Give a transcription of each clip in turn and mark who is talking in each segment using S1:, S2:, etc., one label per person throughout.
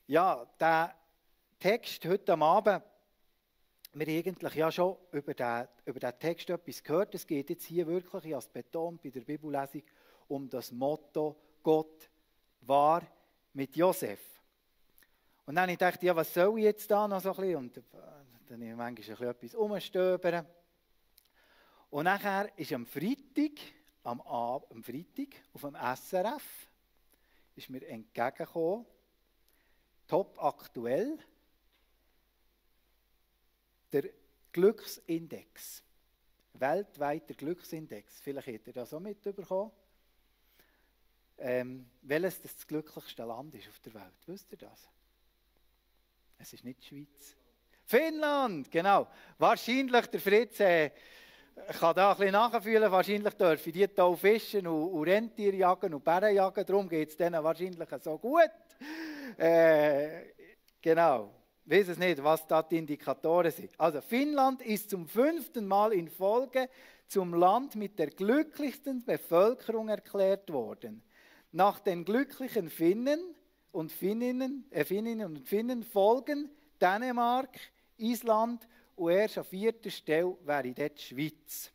S1: Ja, der Text heute am Abend, wir haben eigentlich ja schon über den Text etwas gehört. Es geht jetzt hier wirklich, ich habe es betont bei der Bibellesung, um das Motto «Gott war mit Josef». Und dann habe ich gedacht, ja, was soll ich jetzt da noch so ein bisschen? Und dann habe ich manchmal ein bisschen etwas umstöbern. Und nachher ist am Freitag auf dem SRF, ist mir entgegengekommen, top aktuell, der Glücksindex. Weltweiter Glücksindex. Vielleicht habt ihr das auch mitbekommen. Welches das glücklichste Land ist auf der Welt? Wisst ihr das? Es ist nicht die Schweiz. Finnland, genau. Wahrscheinlich, der Fritz kann da ein bisschen nachfühlen, wahrscheinlich dürfen die hier fischen und Rentiere jagen und Bären jagen. Darum geht es denen wahrscheinlich so gut. Genau. Ich weiß es nicht, was da die Indikatoren sind. Also Finnland ist zum 5. Mal in Folge zum Land mit der glücklichsten Bevölkerung erklärt worden. Nach den glücklichen Finnen und Finninnen folgen Dänemark, Island und erst an 4. Stelle wäre dort die Schweiz.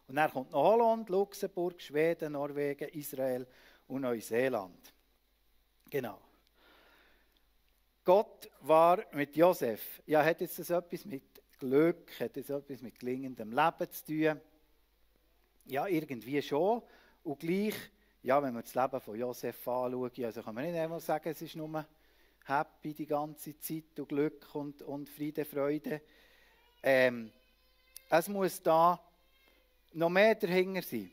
S1: Und dann kommt noch Holland, Luxemburg, Schweden, Norwegen, Israel und Neuseeland. Genau. Gott war mit Josef. Ja, hat jetzt das etwas mit Glück, hat jetzt etwas mit gelingendem Leben zu tun? Ja, irgendwie schon. Und gleich, ja, wenn wir das Leben von Josef anschauen, also kann man nicht einmal sagen, es ist nur happy die ganze Zeit und Glück und Friede, Freude. Es muss da noch mehr dahinter sein.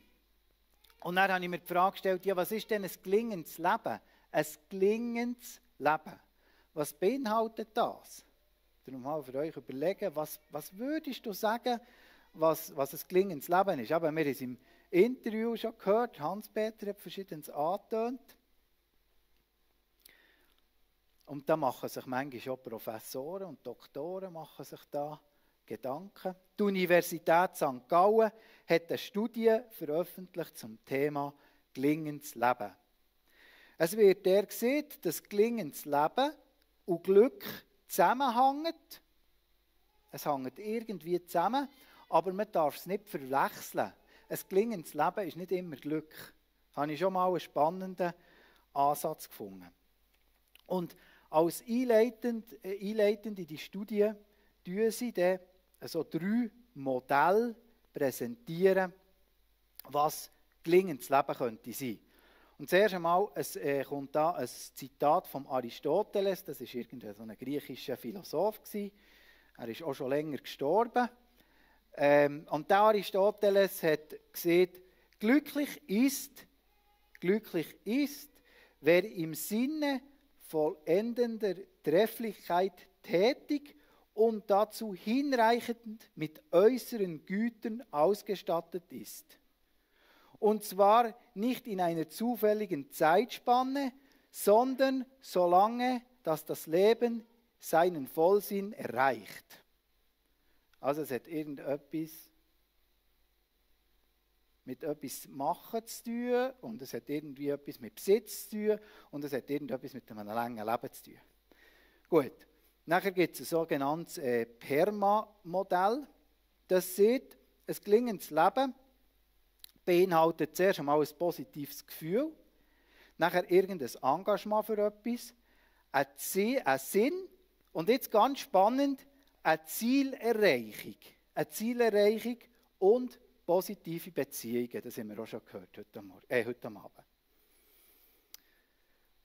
S1: Und dann habe ich mir die Frage gestellt, ja, was ist denn ein gelingendes Leben? Ein gelingendes Leben. Was beinhaltet das? Darum mal für euch überlegen, was würdest du sagen, was ein gelingendes Leben ist? Aber wir haben es im Interview schon gehört, Hans-Peter hat Verschiedenes angetönt. Und da machen sich manchmal auch Professoren und Doktoren machen sich da Gedanken. Die Universität St. Gallen hat eine Studie veröffentlicht zum Thema gelingendes Leben. Es wird der gesehen, dass gelingendes Leben und Glück zusammenhängen. Es hängt irgendwie zusammen, aber man darf es nicht verwechseln. Ein gelingendes Leben ist nicht immer Glück. Da habe ich schon mal einen spannenden Ansatz gefunden. Und als einleitend in die Studie präsentieren sie dann so 3 Modelle präsentieren, was gelingendes Leben könnte sein. Und zuerst einmal kommt da ein Zitat von Aristoteles, das war irgendein so ein griechischer Philosoph. Er ist auch schon länger gestorben. Und der Aristoteles hat gesagt, glücklich ist, wer im Sinne vollendender Trefflichkeit tätig und dazu hinreichend mit äußeren Gütern ausgestattet ist. Und zwar nicht in einer zufälligen Zeitspanne, sondern solange, dass das Leben seinen Vollsinn erreicht. Also es hat irgendetwas mit etwas machen zu tun und es hat irgendwie etwas mit Besitz zu tun und es hat irgendetwas mit einem langen Leben zu tun. Gut, nachher gibt es ein sogenanntes PERMA-Modell. Das sieht, ein gelingendes Leben beinhaltet zuerst einmal ein positives Gefühl, nachher irgendein Engagement für etwas, ein Sinn und jetzt ganz spannend, eine Zielerreichung. Eine Zielerreichung und positive Beziehungen, das haben wir auch schon gehört heute Abend.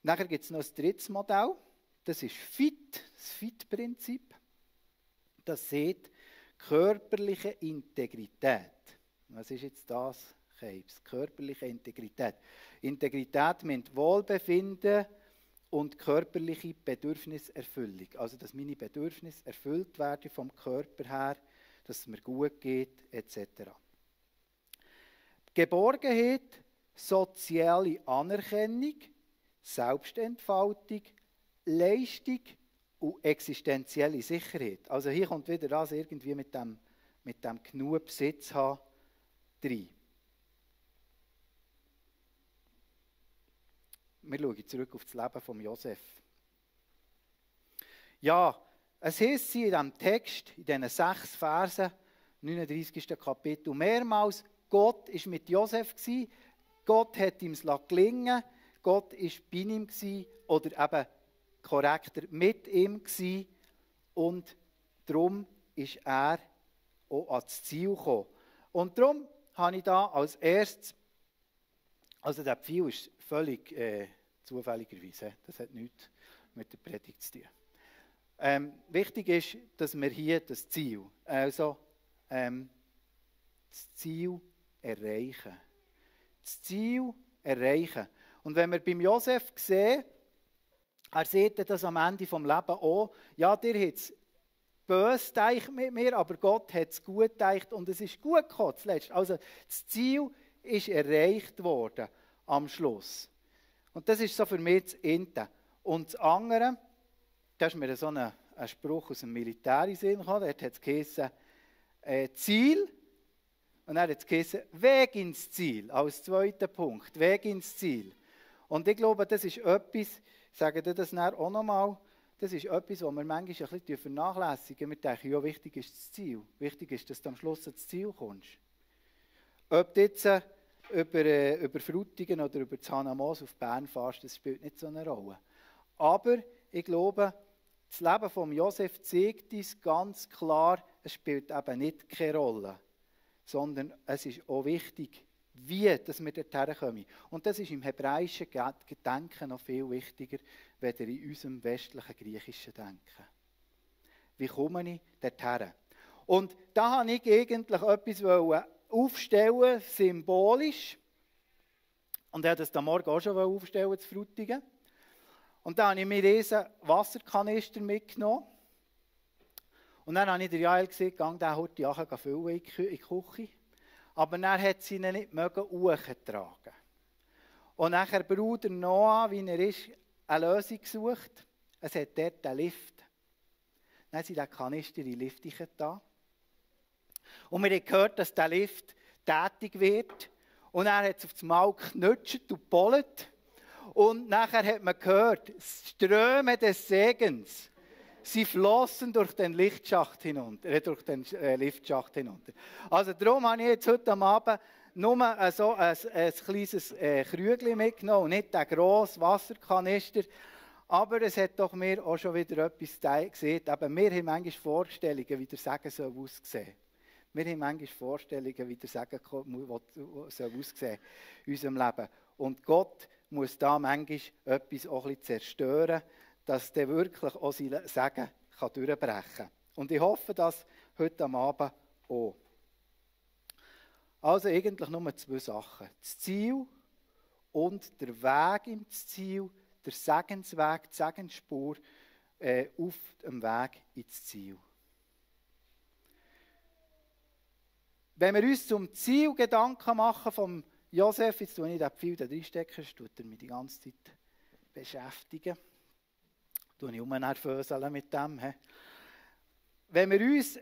S1: Nachher gibt es noch ein drittes Modell, das ist FIT, das FIT-Prinzip. Das sieht körperliche Integrität. Was ist jetzt das? Körperliche Integrität. Integrität meint Wohlbefinden und körperliche Bedürfniserfüllung. Also, dass meine Bedürfnisse erfüllt werden vom Körper her, dass es mir gut geht, etc. Geborgenheit, soziale Anerkennung, Selbstentfaltung, Leistung und existenzielle Sicherheit. Also hier kommt wieder das irgendwie mit dem genug Besitz haben rein. Wir schauen zurück auf das Leben von Josef. Ja, es heisst in diesem Text, in diesen 6 Versen, 39. Kapitel, mehrmals, Gott war mit Josef, Gott hat ihm es gelingen, Gott war bei ihm oder eben korrekter mit ihm und darum ist er auch ans Ziel gekommen. Und darum habe ich da als erstes, also der Pfeil ist völlig zufälligerweise, das hat nichts mit der Predigt zu tun. Wichtig ist, dass wir hier das Ziel, also das Ziel erreichen. Das Ziel erreichen. Und wenn wir beim Josef sehen, er sieht das am Ende des Lebens auch, ja, dir hat es böse gedacht mit mir, aber Gott hat es gut gedacht und es ist gut gekommen zuletzt. Also das Ziel ist erreicht worden am Schluss. Und das ist so für mich das Ende. Und das andere, das ist mir so ein Spruch aus dem Militär in den Sinn gekommen, dort hat es geheißen, Ziel, und dann hat es geheißen, Weg ins Ziel, als zweiter Punkt, Weg ins Ziel. Und ich glaube, das ist etwas, ich sage dir das dann auch nochmal, das ist etwas, was wir manchmal ein bisschen vernachlässigen. Wir denken, ja, wichtig ist das Ziel. Wichtig ist, dass du am Schluss ans Ziel kommst. Ob du jetzt über Frutigen oder über Zahnamoos auf Bern fährst, das spielt nicht so eine Rolle. Aber ich glaube, das Leben von Josef zeigt uns ganz klar, es spielt eben nicht keine Rolle, sondern es ist auch wichtig, wie dass wir dorthin kommen. Und das ist im hebräischen Gedenken noch viel wichtiger, als in unserem westlichen griechischen Denken. Wie komme ich dorthin? Und da habe ich eigentlich etwas aufstellen, symbolisch. Und ich wollte das am Morgen auch schon aufstellen, zu Frutigen. Und dann habe ich mir einen Wasserkanister mitgenommen. Und dann habe ich der Jael gesagt, geh den heute Abend füllen in die Küche. Aber dann hat sie ihn nicht hochtragen. Und nachher Bruder Noah, wie er ist, eine Lösung gesucht. Es hat dort einen Lift. Dann haben sie den Kanister in den Lift getan. Und wir haben gehört, dass der Lift tätig wird. Und er hat es auf das Mal geknutscht und gepollt. Und nachher hat man gehört, Ströme des Segens. Sie flossen durch den Liftschacht hinunter. Also darum habe ich jetzt heute Abend nur so ein kleines Krügel mitgenommen, nicht den grossen Wasserkanister. Aber es hat doch mir auch schon wieder etwas gesehen. Aber wir haben manchmal Vorstellungen, wie der Segen aussehen soll. Wir haben manchmal Vorstellungen, wie der Segen aussehen in unserem Leben. Und Gott muss da manchmal etwas auch ein bisschen zerstören, dass der wirklich auch sein Segen durchbrechen kann. Und ich hoffe, dass heute am Abend auch. Also eigentlich nur 2 Sachen. Das Ziel und der Weg ins Ziel, der Segensweg, die Segensspur auf dem Weg ins Ziel. Wenn wir uns zum Ziel Gedanken machen vom Josef, jetzt tue ich den Pfeil da reinstecken, das tut er mich die ganze Zeit beschäftigen. Ich umherföseln mit dem. Wenn wir uns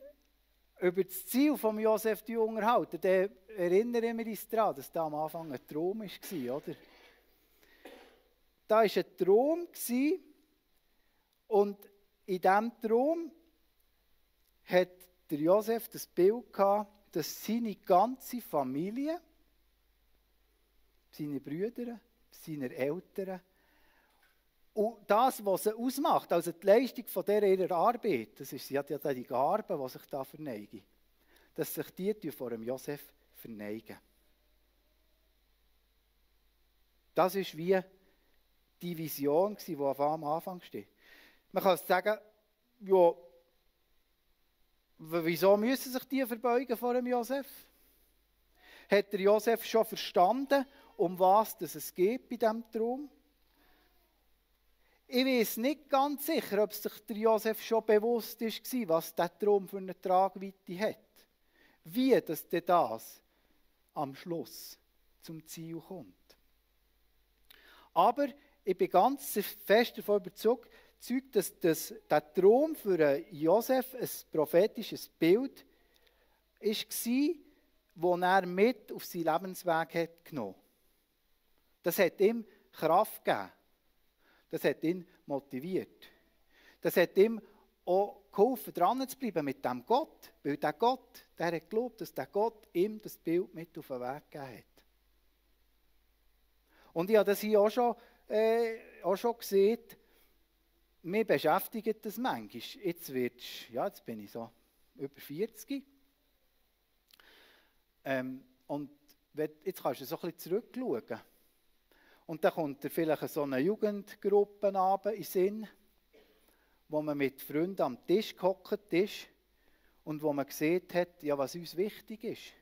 S1: über das Ziel von Josef unterhalten, dann erinnern wir uns daran, dass da am Anfang ein Traum war, oder? Da war ein Traum und in diesem Traum hat der Josef das Bild gehabt, dass seine ganze Familie, seine Brüder, seine Eltern, und das, was sie ausmacht, also die Leistung von ihrer Arbeit, das ist ja die Garben, die sich da verneigen, dass sich die vor dem Josef verneigen. Das ist wie die Vision, die am Anfang steht. Man kann sagen, ja, wieso müssen sich die verbeugen vor dem Josef? Hat der Josef schon verstanden, um was es geht bei diesem Traum? Ich weiß nicht ganz sicher, ob sich der Josef schon bewusst war, was dieser Traum für eine Tragweite hat. Wie das am Schluss zum Ziel kommt. Aber ich bin ganz fest davon überzeugt, dass der Traum für Josef ein prophetisches Bild war, das er mit auf seinen Lebensweg genommen hat. Das hat ihm Kraft gegeben. Das hat ihn motiviert. Das hat ihm auch geholfen, dran zu bleiben mit dem Gott. Weil der Gott, der hat geglaubt, dass der Gott ihm das Bild mit auf den Weg gegeben hat. Und ich habe das hier auch schon gesehen, mich beschäftigt das manchmal. Jetzt bin ich so über 40. Und jetzt kannst du so ein bisschen zurückschauen. Und dann kommt dir vielleicht so eine Jugendgruppe in den Sinn, wo man mit Freunden am Tisch gehockt ist und wo man gesehen hat, ja, was uns wichtig ist,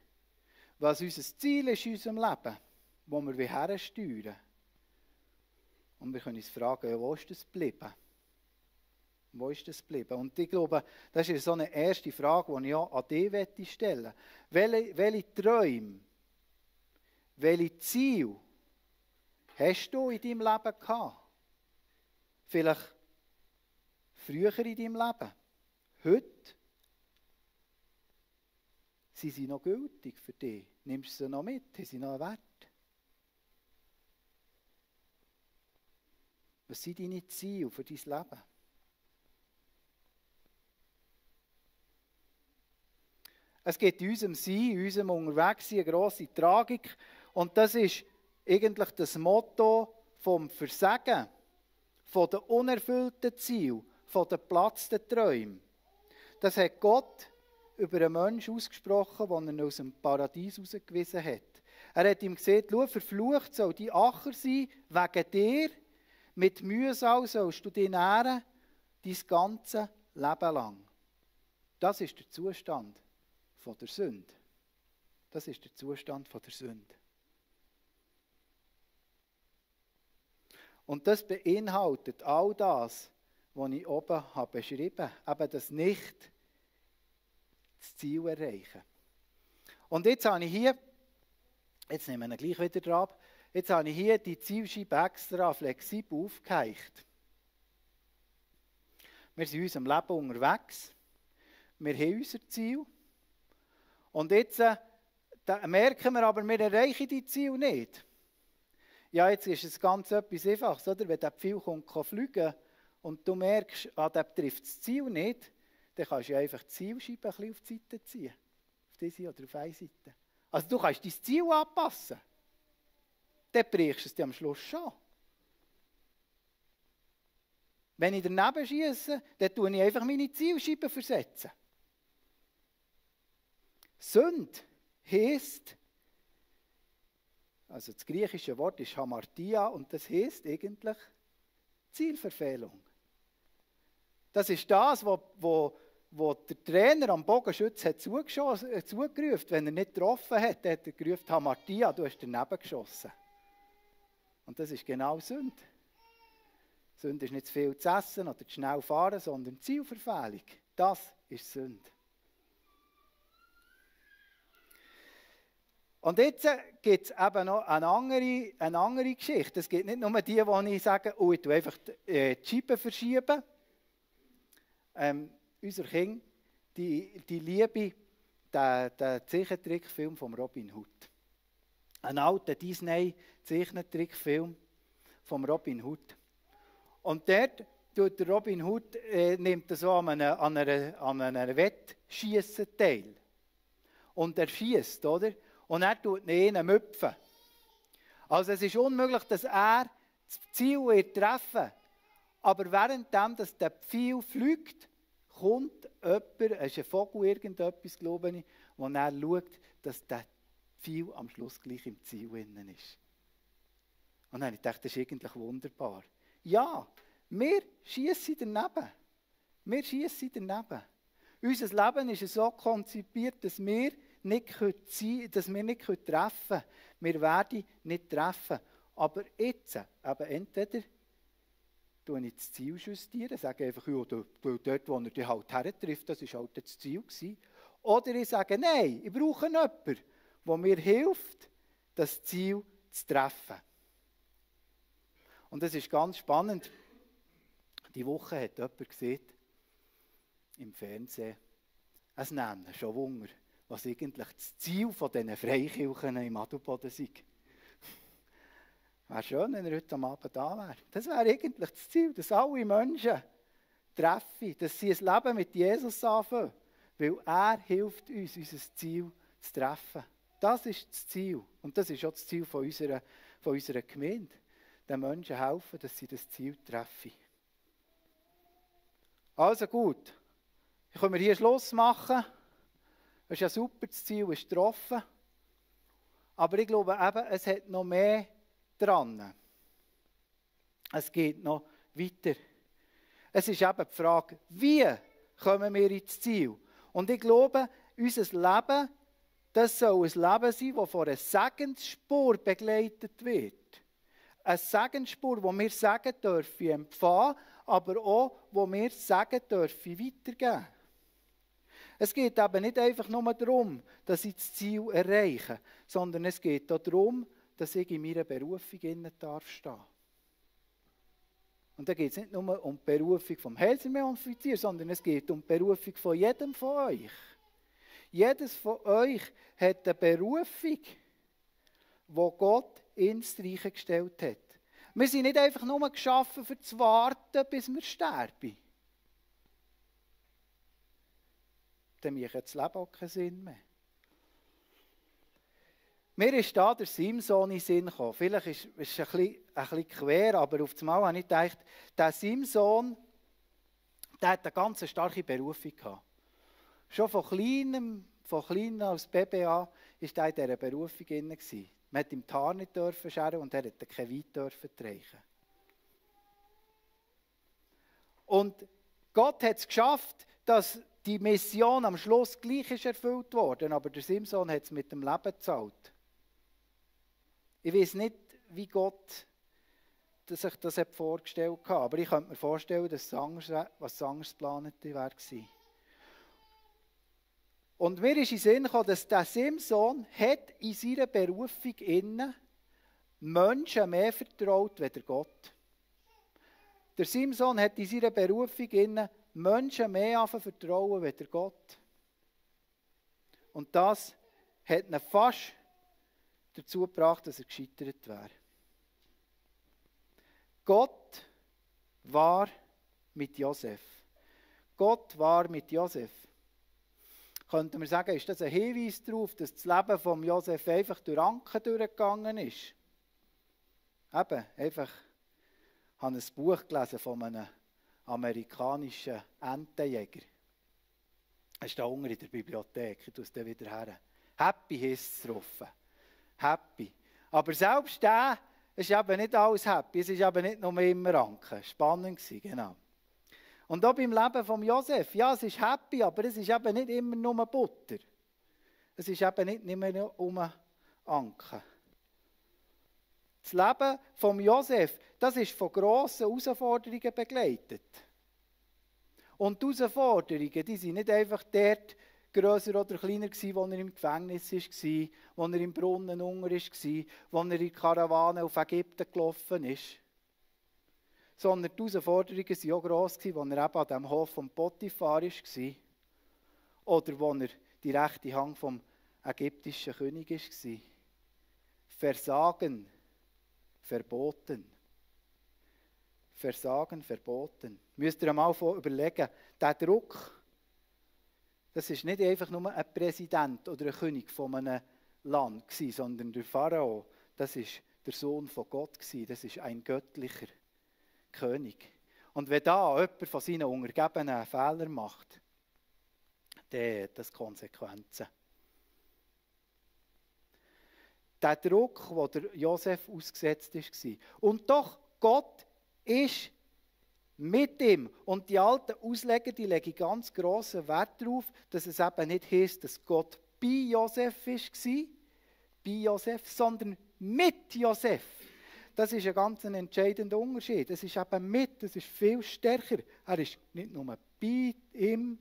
S1: was unser Ziel ist in unserem Leben, wo wir hersteuern wollen. Und wir können uns fragen, ja, wo ist das geblieben? Wo ist das geblieben? Und ich glaube, das ist so eine erste Frage, die ich auch an dich stellen möchte. Welche Träume, welche Ziele hast du in deinem Leben gehabt? Vielleicht früher in deinem Leben. Heute sind sie noch gültig für dich. Nimmst du sie noch mit? Haben sie noch einen Wert? Was sind deine Ziele für dein Leben? Es gibt in unserem Sein, in unserem Unterwegssein eine grosse Tragik. Und das ist eigentlich das Motto vom Versagen, von den unerfüllten Zielen, von den geplatzten Träumen. Das hat Gott über einen Menschen ausgesprochen, den er aus dem Paradies herausgewiesen hat. Er hat ihm gesagt, schau, verflucht soll die Acher sein, wegen dir, mit Mühsal sollst du dich nähren, dein ganzes Leben lang. Das ist der Zustand von der Sünde. Das ist der Zustand von der Sünde. Und das beinhaltet all das, was ich oben habe beschrieben habe, eben das nicht das Ziel erreichen. Und jetzt habe ich hier, jetzt nehmen wir ihn gleich wieder dran, jetzt habe ich hier die Zielscheibe extra flexibel aufgehängt. Wir sind in unserem Leben unterwegs, wir haben unser Ziel. Und jetzt merken wir aber, wir erreichen die Ziele nicht. Ja, jetzt ist es ganz etwas Einfaches, oder? Wenn der Pfeil kommt, fliegen und du merkst, der trifft das Ziel nicht, dann kannst du einfach die Zielscheibe ein bisschen auf die Seite ziehen. Auf diese oder auf eine Seite. Also du kannst dein Ziel anpassen. Dann brichst du es dir am Schluss schon. Wenn ich daneben schiesse, dann tue ich einfach meine Zielscheibe versetzen. Sünde heisst, also das griechische Wort ist Hamartia und das heisst eigentlich Zielverfehlung. Das ist das, was der Trainer am Bogenschütz hat zugerufen, wenn er nicht getroffen hat, hat er gerufen, Hamartia, du hast daneben geschossen. Und das ist genau Sünde. Sünde ist nicht zu viel zu essen oder zu schnell fahren, sondern Zielverfehlung. Das ist Sünde. Und jetzt gibt es eben noch eine andere Geschichte. Es gibt nicht nur die, die ich sage, oh, ich tue einfach die Scheibe verschieben. Unser Kind, die liebe den Zeichentrickfilm von Robin Hood. Ein alter Disney-Zeichentrickfilm von Robin Hood. Und dort tut der Robin Hood, nimmt so an einer Wettschiessen teil. Und er schießt, oder? Und er tut einen müpfen. Also es ist unmöglich, dass er das Ziel treffen wird. Aber währenddem, dass der Pfeil fliegt, kommt jemand, es ist ein Vogel, irgendetwas, glaube ich, wo er schaut, dass der Pfeil am Schluss gleich im Ziel innen ist. Und dann habe ich gedacht, das ist eigentlich wunderbar. Ja, wir schiessen daneben. Wir schiessen daneben. Unser Leben ist so konzipiert, dass wir nicht treffen können. Wir werden nicht treffen. Aber jetzt, eben entweder tue ich das Ziel justieren, sage einfach, ja, dort, wo er dich halt hertrifft, das war halt das Ziel gewesen. Oder ich sage, nein, ich brauche jemanden, der mir hilft, das Ziel zu treffen. Und das ist ganz spannend. Die Woche hat jemand gesehen, im Fernsehen, es nennen schon Wunder, was eigentlich das Ziel von diesen Freikirchen im Adelboden sei. Wäre schön, wenn er heute Abend da wäre. Das wäre eigentlich das Ziel, dass alle Menschen treffen, dass sie ein Leben mit Jesus anfangen, weil er hilft uns, unser Ziel zu treffen. Das ist das Ziel und das ist auch das Ziel von unserer Gemeinde, den Menschen helfen, dass sie das Ziel treffen. Also gut, können wir hier Schluss machen. Das ist ja super, das Ziel ist getroffen. Aber ich glaube eben, es hat noch mehr dran. Es geht noch weiter. Es ist eben die Frage, wie kommen wir ins Ziel? Und ich glaube, unser Leben, das soll ein Leben sein, das von einer Segensspur begleitet wird. Eine Segensspur, wo wir sagen dürfen, empfangen, aber auch, wo wir sagen dürfen, weitergeben. Es geht eben nicht einfach nur darum, dass ich das Ziel erreiche, sondern es geht auch darum, dass ich in meiner Berufung stehen darf. Und da geht es nicht nur um die Berufung vom Heilsarmee-Offizier, sondern es geht um die Berufung von jedem von euch. Jedes von euch hat eine Berufung, die Gott ins Reich gestellt hat. Wir sind nicht einfach nur geschaffen, für zu warten, bis wir sterben. Dann macht das Leben auch keinen Sinn mehr. Mir ist da der Simson in den Sinn gekommen. Vielleicht ist es ein bisschen quer, aber auf einmal habe ich gedacht, der Simson, der hat eine ganz starke Berufung gehabt. Schon von klein als Baby an war er in dieser Berufung drin. Man durfte ihm die Haare nicht scheren und er durfte kein Wein reichen. Und Gott hat es geschafft, dass die Mission am Schluss gleich ist erfüllt worden, aber der Simson hat es mit dem Leben gezahlt. Ich weiß nicht, wie Gott sich das vorgestellt hat, aber ich könnte mir vorstellen, dass was anderes geplant war. Und mir ist in den Sinn gekommen, dass der Simson hat in seiner Berufung innen Menschen mehr vertraut als Gott. Der Simson hat in seiner Berufung innen Menschen mehr vertrauen als Gott. Und das hat ihn fast dazu gebracht, dass er gescheitert wäre. Gott war mit Josef. Gott war mit Josef. Könnte man sagen, ist das ein Hinweis darauf, dass das Leben von Josef einfach durch Anken durchgegangen ist? Eben, einfach, ich habe ein Buch gelesen von einem amerikanischen Entenjäger. Das ist da unten in der Bibliothek, ich tue es dann wieder her. Happy heisst es drauf. Happy. Aber selbst der ist eben nicht alles happy, es ist eben nicht nur immer Anken. Spannend war, genau. Und auch beim Leben von Josef, ja, es ist happy, aber es ist eben nicht immer nur Butter. Es ist eben nicht immer um Anken. Das Leben von Josef, das ist von grossen Herausforderungen begleitet. Und die Herausforderungen, die sind nicht einfach dort grösser oder kleiner gewesen, wo er im Gefängnis war, wo er im Brunnen unten war, wo er in die Karawane auf Ägypten gelaufen ist. Sondern die Herausforderungen waren auch gross, als er eben an dem Hof von Potiphar war. Oder wo er die rechte Hand vom ägyptischen König war. Versagen, verboten. Versagen, verboten. Müsst ihr einmal überlegen, der Druck, das ist nicht einfach nur ein Präsident oder ein König von einem Land gewesen, sondern der Pharao, das ist der Sohn von Gott gewesen, das ist ein göttlicher König. Und wenn da jemand von seinen Untergebenen einen Fehler macht, dann hat das Konsequenzen. Der Druck, wo der Josef ausgesetzt war. Und doch, Gott ist mit ihm. Und die alten Ausleger, die legen ganz grossen Wert darauf, dass es eben nicht heisst, dass Gott bei Josef war, sondern mit Josef. Das ist ein ganz entscheidender Unterschied. Es ist eben mit, das ist viel stärker. Er ist nicht nur bei ihm,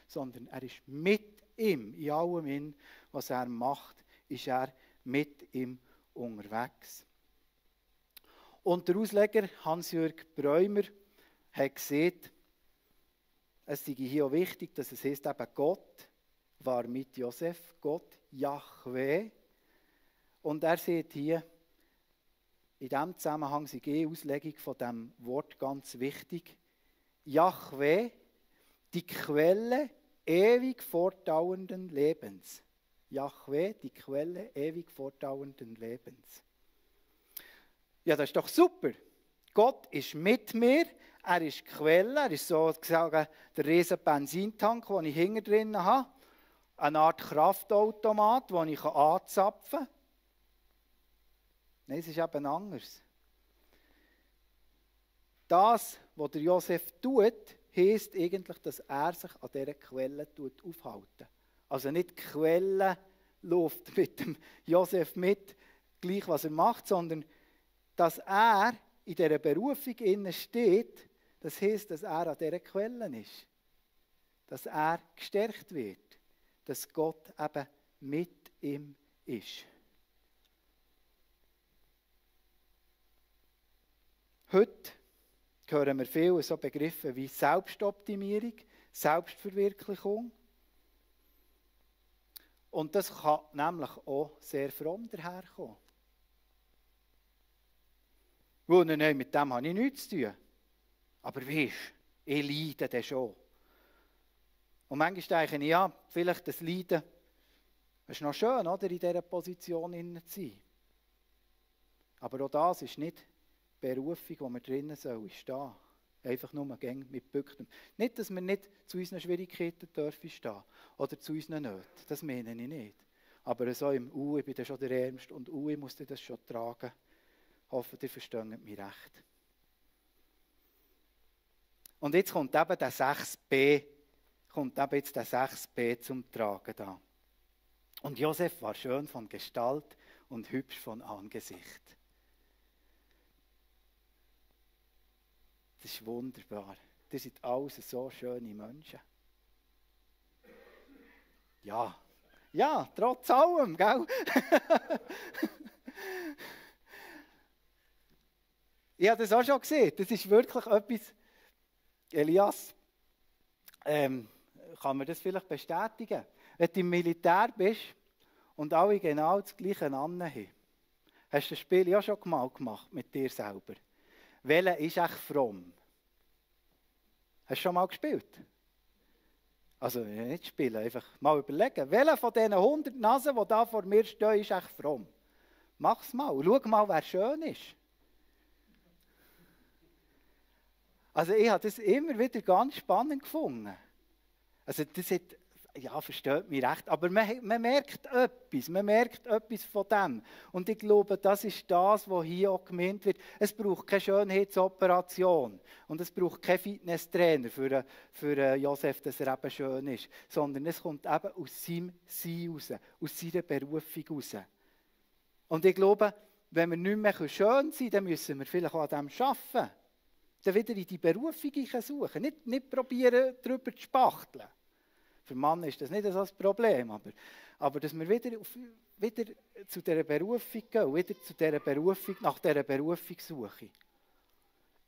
S1: sondern er ist mit ihm. In allem, was er macht, ist er mit ihm unterwegs. Und der Ausleger Hans-Jürg Bräumer hat gesagt, es sei hier auch wichtig, dass es heißt, eben Gott war mit Josef, Gott, Jahwe. Und er sieht hier, in diesem Zusammenhang ist die Auslegung von diesem Wort ganz wichtig. Jahwe, die Quelle ewig fortdauernden Lebens. Jahwe, die Quelle ewig fortdauernden Lebens. Ja, das ist doch super. Gott ist mit mir, er ist die Quelle, er ist sozusagen der riesen Benzintank, den ich hinten drin habe. Eine Art Kraftautomat, den ich anzapfen kann. Nein, es ist eben anders. Das, was der Josef tut, heisst eigentlich, dass er sich an dieser Quelle aufhält. Also nicht die Quelle läuft mit dem Josef mit, gleich was er macht, sondern dass er in dieser Berufung innen steht, das heisst, dass er an dieser Quelle ist. Dass er gestärkt wird. Dass Gott eben mit ihm ist. Heute hören wir viel so Begriffe wie Selbstoptimierung, Selbstverwirklichung. Und das kann nämlich auch sehr fromm daherkommen. Nein, mit dem habe ich nichts zu tun. Aber weisst, ich leide dann schon. Und manchmal denke ich, ja, vielleicht das Leiden, es ist noch schön, oder, in dieser Position zu sein. Aber auch das ist nicht die Berufung, wo wir drinnen stehen sollen. Einfach nur mit Bücktem. Nicht, dass wir nicht zu unseren Schwierigkeiten dürfen stehen oder zu unseren Nöten. Das meine ich nicht. Aber so im ich bin dann schon der Ärmste und ich muss das schon tragen. Ich hoffe, ihr versteht mich recht. Und jetzt kommt eben der 6b, zum Tragen da. Und Josef war schön von Gestalt und hübsch von Angesicht. Das ist wunderbar. Das sind alles so schöne Menschen. Ja, trotz allem, gell? Ich habe das auch schon gesehen. Das ist wirklich etwas, Elias, kann man das vielleicht bestätigen? Wenn du im Militär bist und alle genau das Gleiche anhaben, hast du das Spiel ja schon mal gemacht mit dir selber. Welcher ist echt fromm? Hast du schon mal gespielt? Also nicht spielen, einfach mal überlegen. Welcher von diesen 100 Nasen, die da vor mir stehen, ist echt fromm? Mach's mal. Schau mal, wer schön ist. Also ich habe das immer wieder ganz spannend gefunden. Also das hat, ja, versteht mich recht, aber man merkt etwas von dem. Und ich glaube, das ist das, was hier auch gemeint wird. Es braucht keine Schönheitsoperation und es braucht keinen Fitnesstrainer für Josef, dass er eben schön ist, sondern es kommt eben aus seinem Sein raus, aus seiner Berufung raus. Und ich glaube, wenn wir nicht mehr schön sein können, dann müssen wir vielleicht auch an dem arbeiten. Dann wieder in die Berufung suchen. Nicht probieren, darüber zu spachteln. Für Mann ist das nicht so ein Problem, aber dass wir wieder zu dieser Berufung gehen, wieder zu dieser Berufung, nach dieser Berufung suchen.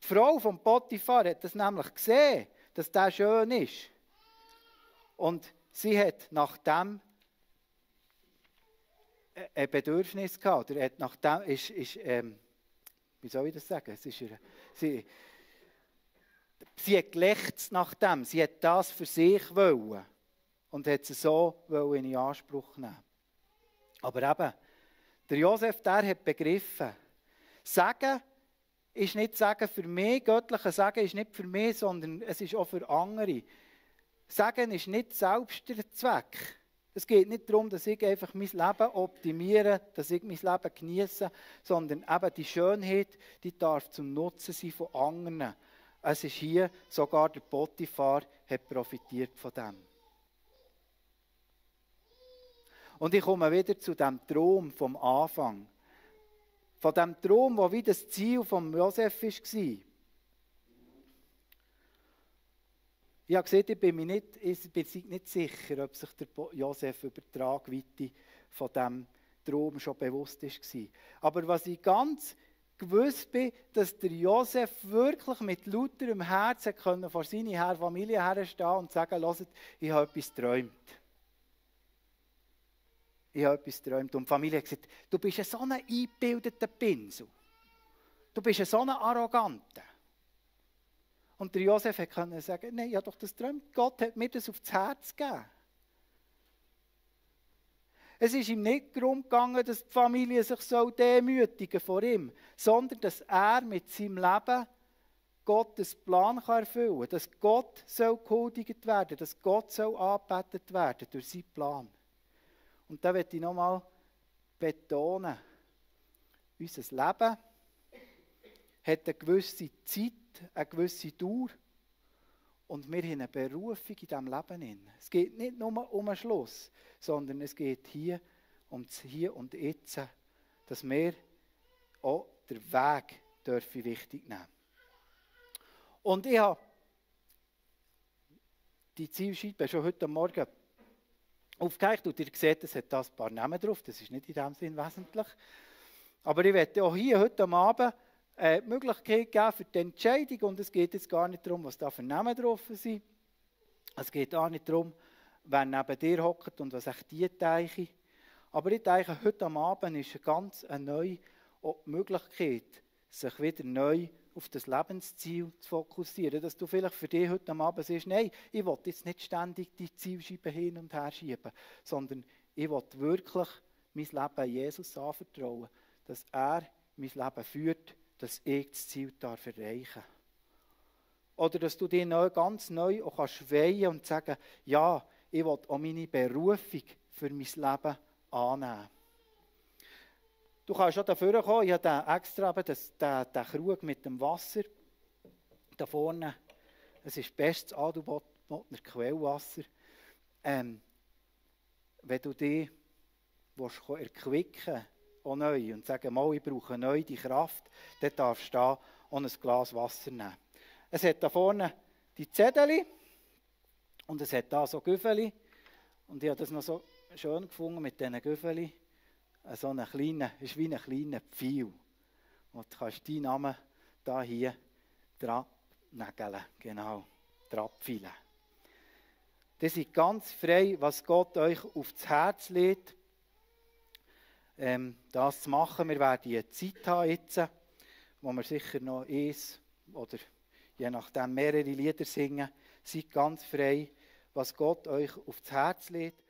S1: Die Frau von Potiphar hat das nämlich gesehen, dass der schön ist. Und sie hat nach dem ein Bedürfnis gehabt. Oder hat nach dem wie soll ich das sagen? Sie hat gelächzt nach dem. Sie hat das für sich wollen. Und hat es so in Anspruch nehmen. Aber eben, der Josef, der hat begriffen, Sagen ist nicht Sagen für mich, göttliche Sagen ist nicht für mich, sondern es ist auch für andere. Sagen ist nicht selbst der Zweck. Es geht nicht darum, dass ich einfach mein Leben optimiere, dass ich mein Leben genieße, sondern eben die Schönheit, die darf zum Nutzen sein von anderen. Es ist hier, sogar der Potiphar hat profitiert von dem. Und ich komme wieder zu dem Traum vom Anfang. Von dem Traum, der wie das Ziel von Josef war. Ich habe gesehen, ich bin nicht sicher, ob sich der Josef über die Tragweite von diesem Traum schon bewusst war. Aber was ich ganz gewusst bin, dass der Josef wirklich mit lauterem Herzen vor seiner Familie herstehen und sagen, hört, ich habe etwas geträumt. Ich habe etwas geträumt. Und die Familie hat gesagt, du bist so ein eingebildeter Pinsel. Du bist so ein Arroganter. Und der Josef konnte sagen, nein, ich habe doch das geträumt. Gott hat mir das aufs Herz gegeben. Es ist ihm nicht darum gegangen, dass die Familie sich demütigen vor ihm, sondern dass er mit seinem Leben Gottes Plan erfüllen kann, dass Gott gehuldigt werden soll, dass Gott angebetet werden soll durch seinen Plan. Und da möchte ich nochmal betonen, unser Leben hat eine gewisse Zeit, eine gewisse Dauer und wir haben eine Berufung in diesem Leben. Es geht nicht nur um einen Schluss, sondern es geht hier um das Hier und Jetzt, dass wir auch den Weg dürfen wichtig nehmen. Und ich habe die Zielscheibe schon heute Morgen aufgehängt und ihr seht, es hat da ein paar Namen drauf, das ist nicht in dem Sinn wesentlich. Aber ich werde auch hier heute Abend die Möglichkeit geben für die Entscheidung und es geht jetzt gar nicht darum, was da für Namen drauf sind. Es geht auch nicht darum, wer neben dir hockt und was echt die denken. Aber ich denke, heute Abend ist eine ganz neue Möglichkeit, sich wieder neu auf das Lebensziel zu fokussieren. Dass du vielleicht für dich heute Abend sagst, nein, ich will jetzt nicht ständig die Zielscheibe hin und her schieben, sondern ich will wirklich mein Leben Jesus anvertrauen, dass er mein Leben führt, dass ich das Ziel erreichen darf. Oder dass du dich ganz neu auch weihen und sagen, ja, ich will auch meine Berufung für mein Leben annehmen. Du kannst schon dafür kommen, ich habe extra den Krug mit dem Wasser da vorne. Es ist bestes Adelbodner Quellwasser. Wenn du dich erquicken willst, auch neu, und sagen, mal, ich brauche neu die Kraft, dann darfst du da auch ein Glas Wasser nehmen. Es hat da vorne die Zettel und es hat da so Güffeli. Und ich habe das noch so schön gefunden mit diesen Güffeli. So einen kleinen, ist wie ein kleiner Pfeil. Und du kannst deinen Namen da hier dran nägeln, genau, dran pfeilen. Das ist ganz frei, was Gott euch aufs Herz legt, das zu machen. Wir werden eine Zeit haben jetzt, wo wir sicher noch eins oder je nachdem mehrere Lieder singen. Seid ganz frei, was Gott euch aufs Herz legt.